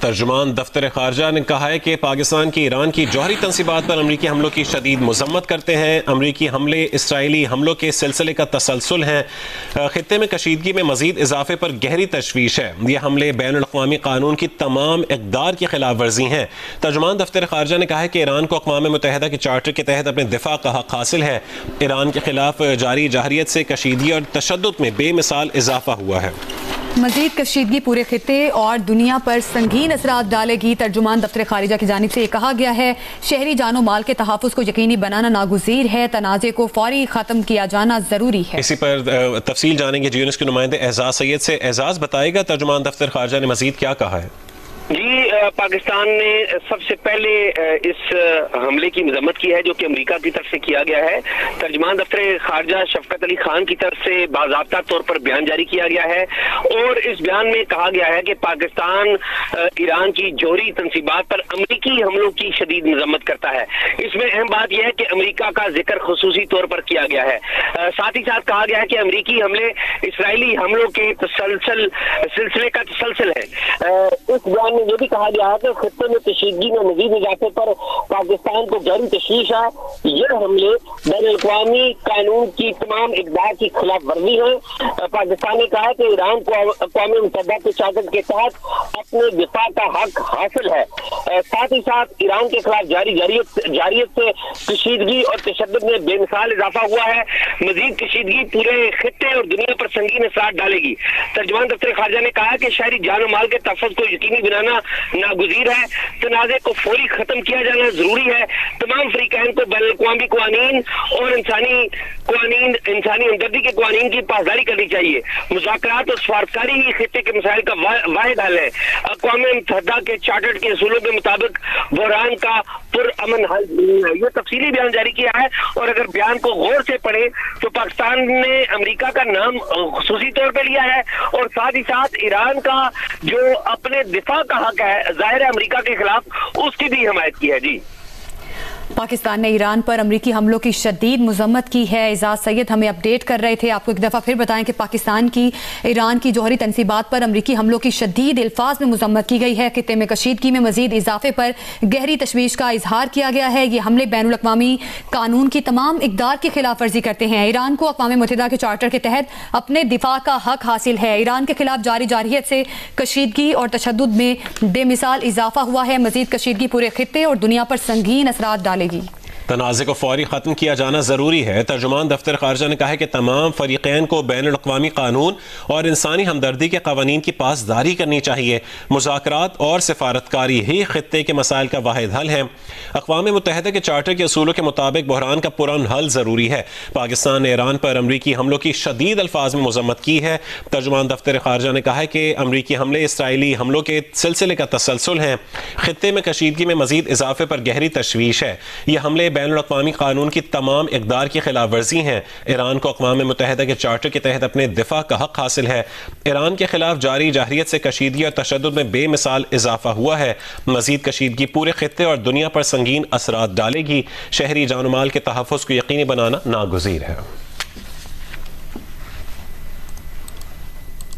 ترجمان دفتر خارجہ نے کہا ہے کہ پاکستان کی ایران کی جوہری تنصیبات پر امریکی حملوں کی شدید مذمت کرتے ہیں۔ امریکی حملے اسرائیلی حملوں کے سلسلے کا تسلسل ہیں۔ خطے میں کشیدگی میں مزید اضافے پر گہری تشویش ہے۔ یہ حملے بین الاقوامی قانون کی تمام اقدار کی خلاف ورزی ہیں۔ ترجمان دفتر خارجہ نے کہا ہے کہ ایران کو اقوام متحدہ کے چارٹر کے تحت اپنے دفاع کا حق حاصل ہے۔ ایران کے خلاف جاری جارحیت سے کشیدگی اور تشدد میں بے مثال اضافہ ہوا ہے۔ مزید کشیدگی پورے خطے اور دنیا پر سنگین اثرات ڈالے گی۔ ترجمان دفتر خارجہ کی جانب سے یہ کہا گیا ہے شہری جان و مال کے تحفظ کو یقینی بنانا ناگزیر ہے، تنازع کو فوری ختم کیا جانا ضروری ہے۔ اسی پر تفصیل جانیں گے جیونس کے نمائندے اعزاز سید سے۔ اعزاز بتائے گا ترجمان دفتر خارجہ نے مزید کیا کہا ہے؟ جی، پاکستان نے سب سے پہلے اس حملے کی مذمت کی ہے جو کہ امریکہ کی طرف سے کیا گیا ہے۔ ترجمان دفتر خارجہ شفقت علی خان کی طرف سے باضابطہ طور پر بیان جاری کیا گیا ہے اور اس بیان میں کہا گیا ہے کہ پاکستان ایران کی جوہری تنصیبات پر امریکی حملوں کی شدید مذمت کرتا ہے۔ اس میں اہم بات یہ ہے کہ امریکہ کا ذکر خصوصی طور پر کیا گیا ہے۔ ساتھ ہی ساتھ کہا گیا ہے کہ امریکی حملے اسرائیلی حملوں کے سلسلے کا تسلسل ہے۔ اس بیان میں یہ بھی کہا گیا ہے کہ خطے میں کشیدگی میں مزید اضافے پر پاکستان کو گہری تشویش ہے۔ یہ حملے بین الاقوامی قانون کی تمام اقدار کی خلاف ورزی ہیں۔ پاکستان نے کہا ہے کہ ایران کو اقوام متحدہ کے چارٹر کے تحت اپنے دفاع کا حق حاصل ہے۔ ساتھ ہی ساتھ ایران کے خلاف جارحیت سے کشیدگی اور تشدد میں بے مثال اضافہ ہوا ہے۔ مزید کشیدگی پورے خطے اور دنیا پر سنگین اثرات ڈالے گی۔ ترجمان دفتر خارجہ نے کہا کہ شہری جان و مال کے تحفظ کو یقینی بنانا ناگزیر ہے، تنازع کو فوری ختم کیا جانا ضروری ہے۔ تمام فریقین کو بین الاقوامی قوانین اور انسانی ہمدردی کے قوانین کی پاسداری کرنی چاہیے۔ مذاکرات اور سفارتکاری ہی خطے کے مسائل کا واحد حل ہے۔ اقوام متحدہ کے چارٹر کے اصولوں کے مطابق بحران کا پرامن حل ہے۔ یہ تفصیلی بیان جاری کیا ہے اور اگر بیان کو غور سے پڑھیں تو پاکستان نے امریکہ کا نام خصوصی طور پہ لیا ہے اور ساتھ ہی ساتھ ایران کا جو اپنے دفاع کا حق ہے ظاہر ہے امریکہ کے خلاف، اس کی بھی حمایت کی ہے۔ جی، پاکستان نے ایران پر امریکی حملوں کی شدید مذمت کی ہے۔ اعزاز سید ہمیں اپڈیٹ کر رہے تھے۔ آپ کو ایک دفعہ پھر بتائیں کہ پاکستان کی ایران کی جوہری تنصیبات پر امریکی حملوں کی شدید الفاظ میں مذمت کی گئی ہے۔ خطے میں کشیدگی میں مزید اضافے پر گہری تشویش کا اظہار کیا گیا ہے۔ یہ حملے بین الاقوامی قانون کی تمام اقدار کی خلاف ورزی کرتے ہیں۔ ایران کو اقوام متحدہ کے چارٹر کے تحت اپنے دفاع کا حق حاصل ہے۔ ایران کے خلاف جاری جارحیت سے کشیدگی اور تشدد میں بے مثال اضافہ ہوا ہے۔ مزید کشیدگی پورے خطے اور دنیا پر سنگین اثرات ڈالے گی۔ تنازع کو فوری ختم کیا جانا ضروری ہے۔ ترجمان دفتر خارجہ نے کہا ہے کہ تمام فریقین کو بین الاقوامی قانون اور انسانی ہمدردی کے قوانین کی پاسداری کرنی چاہیے۔ مذاکرات اور سفارتکاری ہی خطے کے مسائل کا واحد حل ہے۔ اقوام متحدہ کے چارٹر کے اصولوں کے مطابق بحران کا پرامن حل ضروری ہے۔ پاکستان نے ایران پر امریکی حملوں کی شدید الفاظ میں مذمت کی ہے۔ ترجمان دفتر خارجہ نے کہا ہے کہ امریکی حملے اسرائیلی حملوں کے سلسلے کا تسلسل ہیں۔ خطے میں کشیدگی میں مزید اضافے پر گہری تشویش ہے۔ یہ حملے بین الاقوامی قانون کی تمام اقدار کی خلاف ورزی ہیں۔ ایران کو اقوام متحدہ کے چارٹر کے تحت اپنے دفاع کا حق حاصل ہے۔ ایران کے خلاف جاری جارحیت سے کشیدگی اور تشدد میں بے مثال اضافہ ہوا ہے۔ مزید کشیدگی پورے خطے اور دنیا پر سنگین اثرات ڈالے گی۔ شہری جان و مال کے تحفظ کو یقینی بنانا ناگزیر ہے۔